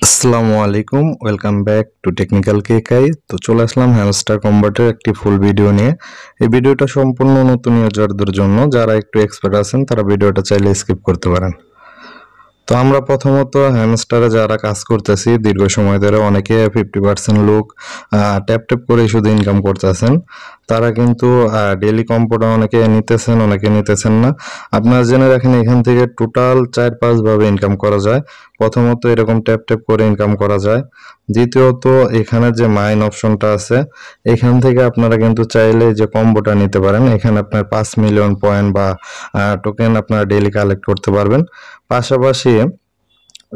আসসালামু আলাইকুম, welcome back to technical কেকাই। তো চলে আসলাম হ্যামস্টার কনভার্টের একটি ফুল ভিডিও নিয়ে। এই ভিডিওটা সম্পূর্ণ নতুন ইউজারদের জন্য, যারা একটু এক্সপার্ট আছেন তারা ভিডিওটা চাইলে স্কিপ করতে পারেন। তো আমরা প্রথমত হ্যামস্টারে যারা কাজ করতেছি দীর্ঘ সময় ধরে, অনেকে 50% লোক ট্যাপ ট্যাপ করে শুধু ইনকাম করতেছেন। তারা কিন্তু ডেইলি কম্পোটা অনেকে নিতেছেন, অনেকে নিতেছেন না। আপনারা জেনে রাখেন এখান থেকে টোটাল 4-5 ভাবে ইনকাম করা যায়। প্রথমত এরকম ট্যাপ ট্যাপ করে ইনকাম করা যায়। দ্বিতীয়ত এখানে যে মাইন অপশনটা আছে, এখান থেকে আপনারা কিন্তু চাইলে যে কম্বোটা নিতে পারেন। এখানে আপনার 5 মিলিয়ন পয়েন্ট বা টোকেন আপনারা ডেইলি কালেক্ট করতে পারবেন। পাশাপাশি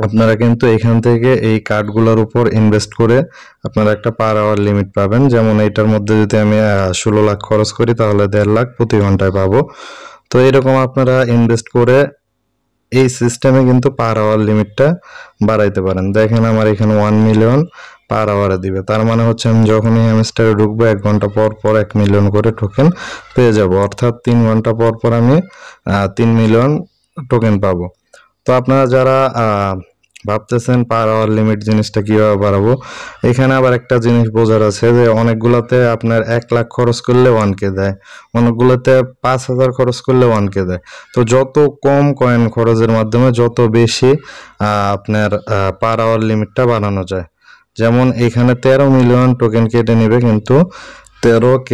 আপনারা কিন্তু এখান থেকে এই কার্ডগুলোর উপর ইনভেস্ট করে আপনারা একটা পার আওয়ার লিমিট পাবেন। যেমন এটার মধ্যে যদি আমি 16 লাখ খরচ করি তাহলে 1.5 লাখ প্রতি ঘন্টায় পাবো। তো এরকম আপনারা ইনভেস্ট করে এই সিস্টেমে কিন্তু পার আওয়ার লিমিটটা বাড়াইতে পারেন। দেখেন আমার এখানে 1 মিলিয়ন পার আওয়ারে দিবে, তার মানে হচ্ছে আমি যখনই হ্যামস্টারে ঢুকবো 1 ঘন্টা পর পর 1 মিলিয়ন করে টোকেন পেয়ে যাব, অর্থাৎ 3 ঘন্টা পর পর আমি 3 মিলিয়ন টোকেন পাবো। তো আপনারা যারা ভাবতেছেন পার আওয়ার লিমিট জিনিসটা কিভাবে বাড়াবো, এখানে আবার একটা জিনিস বোঝার আছে যে অনেকগুলোতে আপনার 1 লাখ খরচ করলে 1K দেয়, অনেকগুলোতে 5,000 খরচ করলে 1K দেয়। তো যত কম কয়েন খরচের মাধ্যমে যত বেশি আপনার পার আওয়ার লিমিটটা বাড়ানো যায়। যেমন এখানে 13 মিলিয়ন টোকেন কেটে নেবে, কিন্তু 13K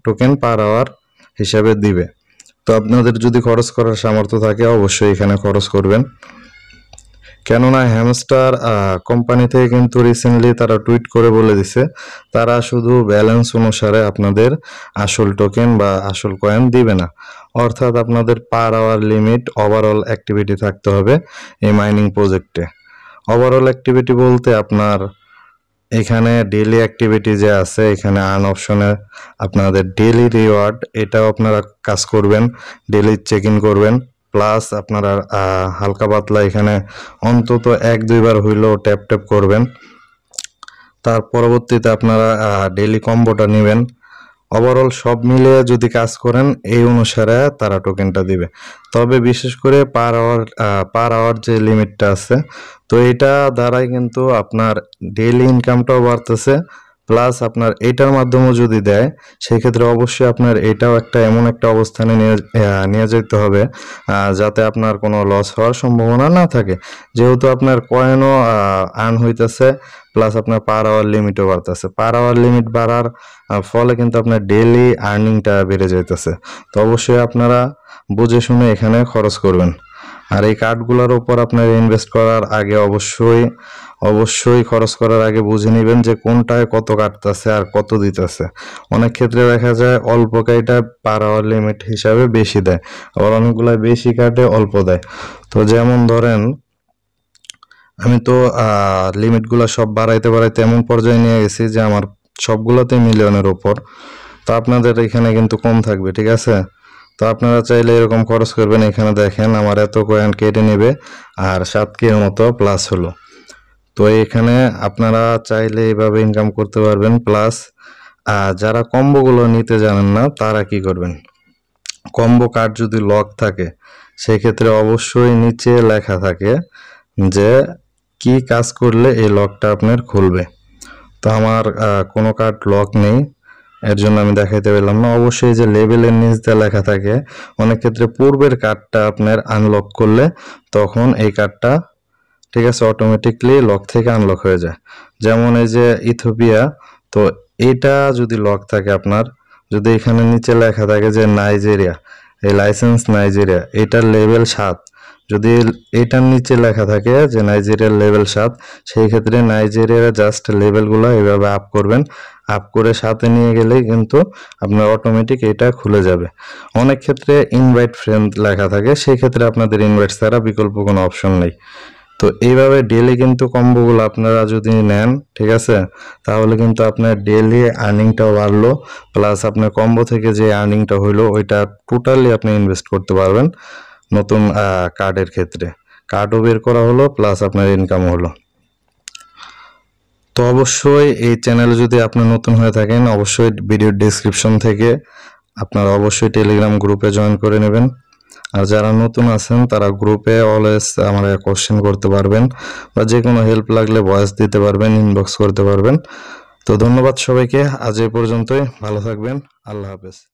টোকেন পার আওয়ার হিসাবে দিবে। তো আপনাদের যদি খরচ করার সামর্থ্য থাকে অবশ্যই এখানে খরচ করবেন। কেননা হ্যামস্টার কোম্পানি থেকে কিন্তু রিসেন্টলি তারা টুইট করে বলে দিছে তারা শুধু ব্যালেন্স অনুসারে আপনাদের আসল টোকেন বা আসল কয়েন দিবে না, অর্থাৎ আপনাদের per hour limit overall activity থাকতে হবে এই মাইনিং প্রজেক্টে। ওভারঅল অ্যাক্টিভিটি বলতে আপনার এখানে ডেইলি অ্যাক্টিভিটি যে আছে, এখানে আর্ন অপশনে আপনাদের ডেইলি রিওয়ার্ড, এটাও আপনারা কাজ করবেন, ডেইলি চেক ইন করবেন। প্লাস আপনারা হালকা পাতলা এখানে অন্তত 1-2 বার হইলেও ট্যাপ ট্যাপ করবেন। তার পরবর্তীতে আপনারা ডেইলি কম্বোটা নেবেন। ওভারঅল সব মিলিয়ে যদি কাজ করেন এই অনুসারে তারা টোকেনটা দিবে। তবে বিশেষ করে পার আওয়ার যে লিমিটটা আছে, তো এটা দ্বারাই কিন্তু আপনার ডেইলি ইনকামটাও বাড়তেছে, প্লাস আপনার এইটার মাধ্যমেও যদি দেয় সেক্ষেত্রে অবশ্যই আপনার এটাও একটা এমন একটা অবস্থানে নিয়ে যেতে হবে যাতে আপনার কোনো লস হওয়ার সম্ভাবনা না থাকে। যেহেতু আপনার কয়েনও আর্ন হইতেছে, প্লাস আপনার পার আওয়ার লিমিটও বাড়তেছে। পার আওয়ার লিমিট বাড়ার ফলে কিন্তু আপনার ডেইলি আর্নিংটা বেড়ে যাইতেছে। তো অবশ্যই আপনারা বুঝে শুনে এখানে খরচ করবেন। আর এই কার্ডগুলোর উপর আপনার ইনভেস্ট করার আগে অবশ্যই খরচ করার আগে বুঝে নেবেন যে কোনটায় কত কাটতেছে আর কত দিতেছে। অনেক ক্ষেত্রে দেখা যায় অল্প কাইটা পার আওয়ার লিমিট হিসাবে বেশি দেয়, আবার অনেকগুলো বেশি কাটে অল্প দেয়। তো যেমন ধরেন আমি তো লিমিটগুলো সব বাড়াইতে এমন পর্যায়ে নিয়ে গেছি যে আমার সবগুলোতে মিলিয়নের উপর। তো আপনাদের এখানে কিন্তু কম থাকবে, ঠিক আছে? তো আপনারা চাইলে এরকম খরচ করবেন। এখানে দেখেন আমার এত কয়েন কেটে নেবে আর 7K মতো প্লাস হলো। তো এখানে আপনারা চাইলে এইভাবে ইনকাম করতে পারবেন। প্লাস যারা কম্বোগুলো নিতে জানেন না তারা কি করবেন, কম্বো কার্ড যদি লক থাকে সেক্ষেত্রে অবশ্যই নিচে লেখা থাকে যে কি কাজ করলে এই লকটা আপনার খুলবে। তো আমার কোনো কার্ড লক নেই, এর জন্য আমি দেখাইতে পারলাম না। অবশ্যই যে লেবেলের নিচ দিয়ে লেখা থাকে, অনেক ক্ষেত্রে পূর্বের কার্ডটা আপনার আনলক করলে তখন এই কার্ডটা, ঠিক আছে, অটোমেটিকলি লক থেকে আনলক হয়ে যায়। যেমন এই যে ইথিওপিয়া, তো এটা যদি লক থাকে আপনার, যদি এখানে নিচে লেখা থাকে যে নাইজেরিয়া, এই লাইসেন্স নাইজেরিয়া, এটার লেভেল 7, যদি এটার নিচে লেখা থাকে যে নাইজেরিয়ার লেভেল 7, সেই ক্ষেত্রে নাইজেরিয়ার জাস্ট লেভেলগুলো এভাবে আপ করবেন। আপ করে সাথে নিয়ে গেলেই কিন্তু আপনার অটোমেটিক এটা খুলে যাবে। অনেক ক্ষেত্রে ইনভাইট ফ্রেন্ড লেখা থাকে, সেই ক্ষেত্রে আপনাদের ইনভাইট ছাড়া বিকল্প কোনো অপশন নেই। তো এইভাবে ডেইলি কিন্তু কম্বোগুলো আপনারা যদি নেন, ঠিক আছে, তাহলে কিন্তু আপনার ডেইলি আর্নিংটাও বাড়লো, প্লাস আপনার কম্বো থেকে যে আর্নিংটা হইলো ওইটা টোটালি আপনি ইনভেস্ট করতে পারবেন নতুন কার্ডের ক্ষেত্রে। কার্ডও বের করা হলো, প্লাস আপনার ইনকামও হলো। তো অবশ্যই এই চ্যানেলে যদি আপনি নতুন হয়ে থাকেন অবশ্যই ভিডিওর ডেসক্রিপশন থেকে আপনারা অবশ্যই টেলিগ্রাম গ্রুপে জয়েন করে নেবেন। আর যারা নতুন আছেন তারা গ্রুপে অলওয়েজ আমার কোশ্চেন করতে পারবেন বা যে কোনো হেল্প লাগলে ভয়েস দিতে পারবেন, ইনবক্স করতে পারবেন। তো ধন্যবাদ সবাইকে, আজ এই পর্যন্তই। ভালো থাকবেন, আল্লাহ হাফেজ।